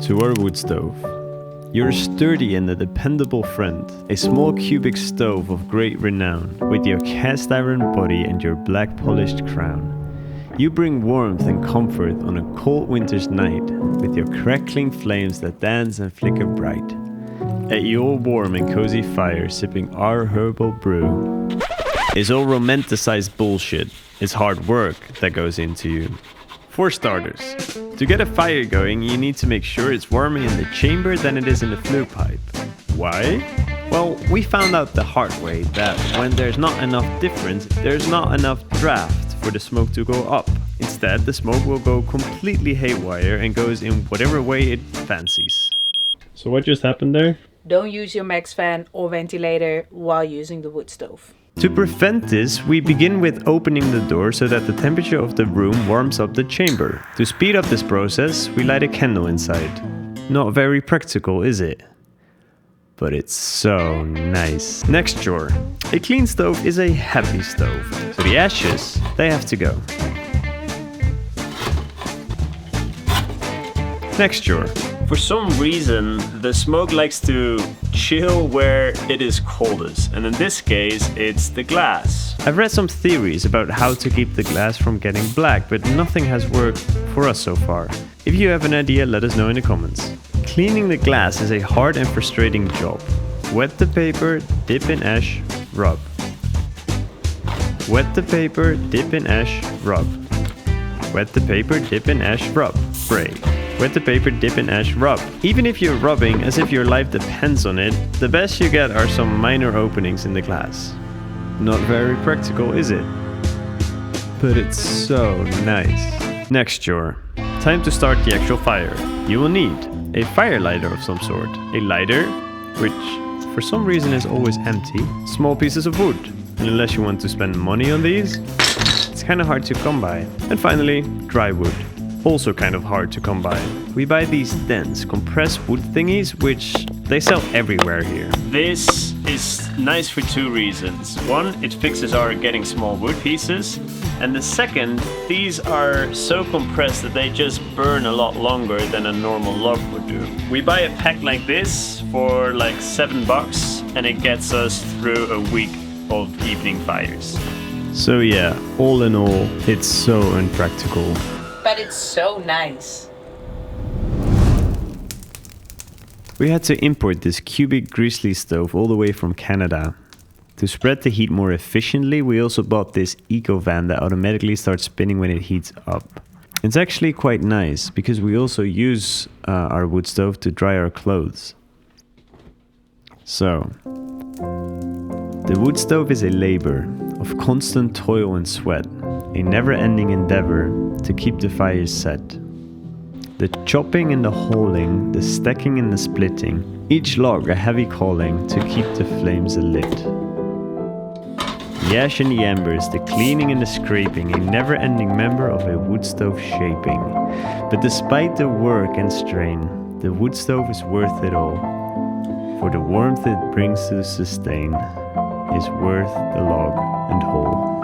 to our wood stove. You're a sturdy and a dependable friend, a small cubic stove of great renown, with your cast iron body and your black polished crown. You bring warmth and comfort on a cold winter's night, with your crackling flames that dance and flicker bright. At your warm and cozy fire, sipping our herbal brew. It's all romanticized bullshit. It's hard work that goes into you. For starters, to get a fire going, you need to make sure it's warmer in the chamber than it is in the flue pipe. Why? Well, we found out the hard way that when there's not enough difference, there's not enough draft for the smoke to go up. Instead, the smoke will go completely haywire and goes in whatever way it fancies. So what just happened there? Don't use your max fan or ventilator while using the wood stove. To prevent this, we begin with opening the door so that the temperature of the room warms up the chamber. To speed up this process, we light a candle inside. Not very practical, is it? But it's so nice. Next drawer. A clean stove is a happy stove, so the ashes, they have to go. Next drawer. For some reason, the smoke likes to chill where it is coldest, and in this case, it's the glass. I've read some theories about how to keep the glass from getting black, but nothing has worked for us so far. If you have an idea, let us know in the comments. Cleaning the glass is a hard and frustrating job. Wet the paper, dip in ash, rub. Wet the paper, dip in ash, rub. Wet the paper, dip in ash, rub. Spray. Wet the paper, dip in ash, rub. Even if you're rubbing as if your life depends on it, the best you get are some minor openings in the glass. Not very practical, is it? But it's so nice. Next drawer. Time to start the actual fire. You will need a fire lighter of some sort. A lighter, which for some reason is always empty. Small pieces of wood. And unless you want to spend money on these, it's kind of hard to come by. And finally, dry wood. Also kind of hard to come by. We buy these dense compressed wood thingies, which they sell everywhere here. This is nice for two reasons. One, it fixes our getting small wood pieces. And the second, these are so compressed that they just burn a lot longer than a normal log would do. We buy a pack like this for like $7 and it gets us through a week of evening fires. So yeah, all in all, it's so unpractical. But it's so nice. We had to import this cubic grizzly stove all the way from Canada. To spread the heat more efficiently, we also bought this eco van that automatically starts spinning when it heats up. It's actually quite nice because we also use our wood stove to dry our clothes. So, the wood stove is a labor of constant toil and sweat, a never-ending endeavor to keep the fires set. The chopping and the hauling, the stacking and the splitting, each log a heavy calling to keep the flames alit. The ash and the embers, the cleaning and the scraping, a never-ending member of a wood stove shaping. But despite the work and strain, the wood stove is worth it all. For the warmth it brings to sustain is worth the log and hole.